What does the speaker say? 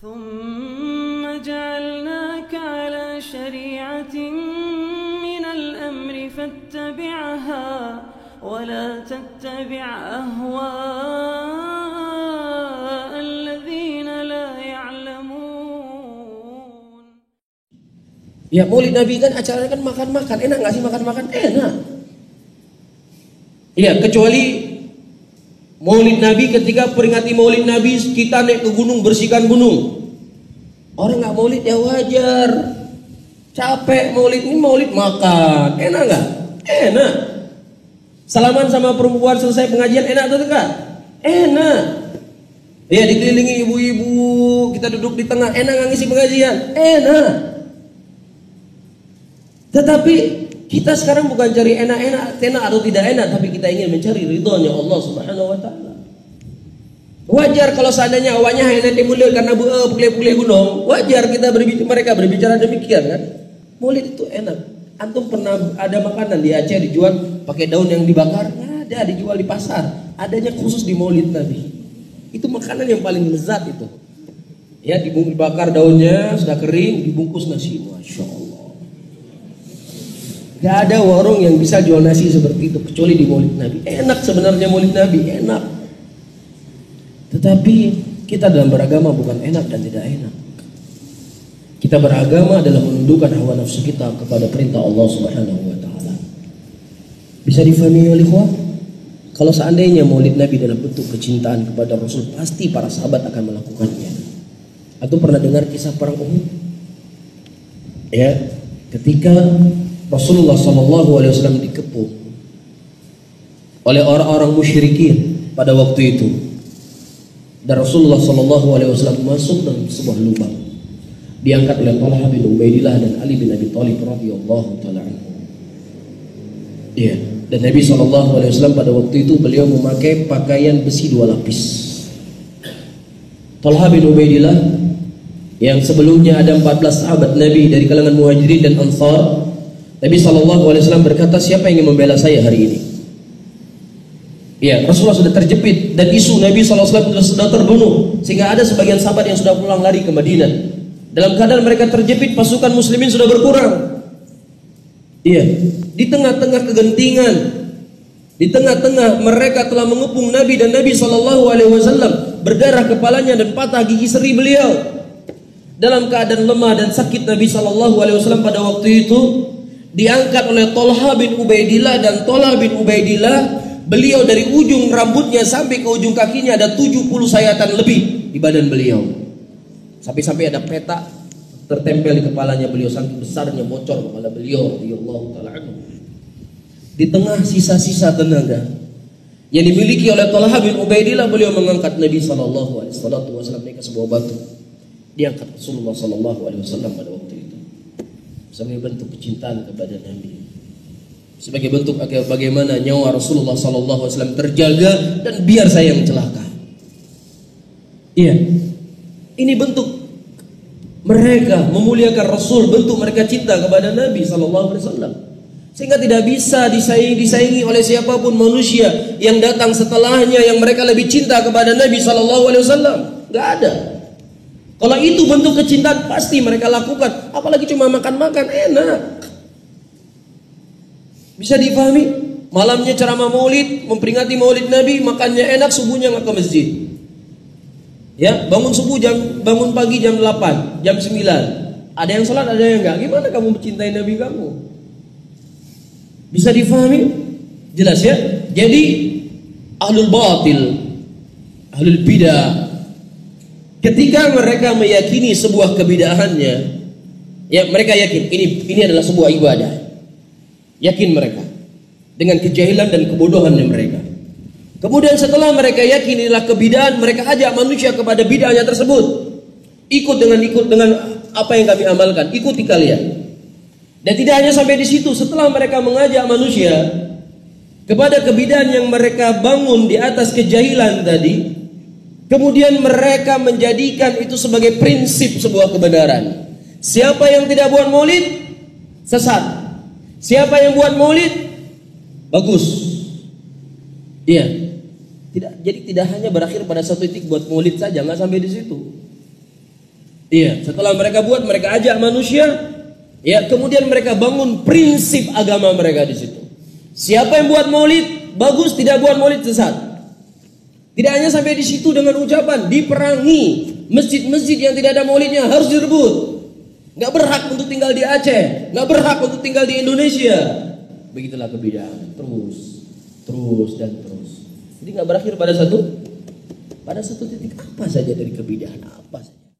ثم جعلناك على شريعة من الأمر فاتبعها ولا تتبع أهواء الذين لا يعلمون. Ya maulid Nabi kan acara kan makan-makan, enak nggak sih makan-makan? Enak. Ya kecuali maulid Nabi, ketika peringati maulid Nabi kita naik ke gunung bersihkan gunung. Orang nggak maulid ya wajar. Capek maulid, ini maulid makan, enak nggak? Enak. Salaman sama perempuan selesai pengajian enak atau enggak? Enak. Ya dikelilingi ibu-ibu, kita duduk di tengah, enak nggak ngisi pengajian? Enak. Tetapi kita sekarang bukan cari enak-enak atau tidak enak, tapi kita ingin mencari ridhonya Allah Subhanahu wa taala. Wajar kalau seandainya awalnya hanya timbul karena pulih-pulih gunung, wajar mereka berbicara demikian kan. Maulid itu enak. Antum pernah ada makanan di Aceh dijual pakai daun yang dibakar? Nggak ada, dijual di pasar. Adanya khusus di Maulid Nabi. Itu makanan yang paling lezat itu. Ya, dibakar daunnya sudah kering, dibungkus nasi. Masya Allah. Gak ada warung yang bisa jual nasi seperti itu kecuali di Maulid Nabi. Enak sebenarnya Maulid Nabi, enak. Tetapi kita dalam beragama bukan enak dan tidak enak. Kita beragama adalah menundukkan hawa nafsu kita kepada perintah Allah Subhanahu wa taala. Bisa difahami oleh ikhwah? Kalau seandainya Maulid Nabi dalam bentuk kecintaan kepada Rasul, pasti para sahabat akan melakukannya. Atau pernah dengar kisah perang Uhud? Ya, ketika Rasulullah SAW dikepung oleh orang-orang musyrikin pada waktu itu, dan Rasulullah SAW masuk dalam sebuah lubang, diangkat oleh Talha bin Ubaidillah dan Ali bin Abi Thalib radhiyallahu taala anhu. Iya, dan Nabi SAW pada waktu itu beliau memakai pakaian besi 2 lapis. Talha bin Ubaidillah yang sebelumnya ada 14 sahabat Nabi dari kalangan Muhajirin dan Ansar, Nabi SAW berkata, siapa yang ingin membela saya hari ini? Ya, Rasulullah sudah terjepit dan isu Nabi SAW sudah terbunuh, sehingga ada sebagian sahabat yang sudah pulang lari ke Madinah. Dalam keadaan mereka terjepit, pasukan muslimin sudah berkurang. Iya, di tengah-tengah kegentingan, di tengah-tengah mereka telah mengepung Nabi, dan Nabi SAW berdarah kepalanya dan patah gigi seri beliau. Dalam keadaan lemah dan sakit, Nabi SAW pada waktu itu diangkat oleh Talha bin Ubaidillah, dan Talha bin Ubaidillah beliau dari ujung rambutnya sampai ke ujung kakinya ada 70 sayatan lebih di badan beliau. Sampai-sampai ada peta tertempel di kepalanya beliau, saking besarnya bocor kepala beliau radhiyallahu taala anhu. Di tengah sisa-sisa tenaga yang dimiliki oleh Talha bin Ubaidillah, beliau mengangkat Nabi sallallahu alaihi wasallam naik ke sebuah batu. Diangkat Rasulullah sallallahu alaihi wasallam pada waktu itu sebagai bentuk kecintaan kepada Nabi, sebagai bentuk agar bagaimana nyawa Rasulullah sallallahu alaihi wasallam terjaga dan biar saya yang celaka. Iya, ini bentuk mereka memuliakan Rasul, bentuk mereka cinta kepada Nabi sallallahu alaihi wasallam, sehingga tidak bisa disaingi oleh siapapun manusia yang datang setelahnya yang mereka lebih cinta kepada Nabi sallallahu alaihi wasallam. Enggak ada. Kalau itu bentuk kecintaan pasti mereka lakukan, apalagi cuma makan-makan enak. Bisa dipahami? Malamnya ceramah maulid, memperingati maulid Nabi, makannya enak, subuhnya nggak ke masjid. Ya, bangun pagi jam 8, jam 9. Ada yang sholat, ada yang enggak. Gimana kamu mencintai Nabi kamu? Bisa difahami? Jelas ya? Jadi ahlul batil, ahlul bidah, ketika mereka meyakini sebuah kebidahannya, ya mereka yakin ini adalah sebuah ibadah. Yakin mereka dengan kejahilan dan kebodohannya mereka. Kemudian setelah mereka yakin inilah kebidahan, mereka ajak manusia kepada bidahnya tersebut. Ikut dengan apa yang kami amalkan, ikuti kalian. Dan tidak hanya sampai di situ, setelah mereka mengajak manusia kepada kebidahan yang mereka bangun di atas kejahilan tadi, kemudian mereka menjadikan itu sebagai prinsip sebuah kebenaran. Siapa yang tidak buat maulid, sesat. Siapa yang buat maulid, bagus. Iya. Jadi tidak hanya berakhir pada satu titik buat maulid saja, nggak sampai di situ. Iya, setelah mereka buat, mereka ajak manusia, ya, kemudian mereka bangun prinsip agama mereka di situ. Siapa yang buat maulid bagus, tidak buat maulid sesat. Tidak hanya sampai di situ dengan ucapan diperangi, masjid-masjid yang tidak ada maulidnya harus direbut. Nggak berhak untuk tinggal di Aceh, nggak berhak untuk tinggal di Indonesia. Begitulah kebidahan, terus dan terus. Jadi nggak berakhir pada satu titik. Apa saja dari kebidahan, apa saja.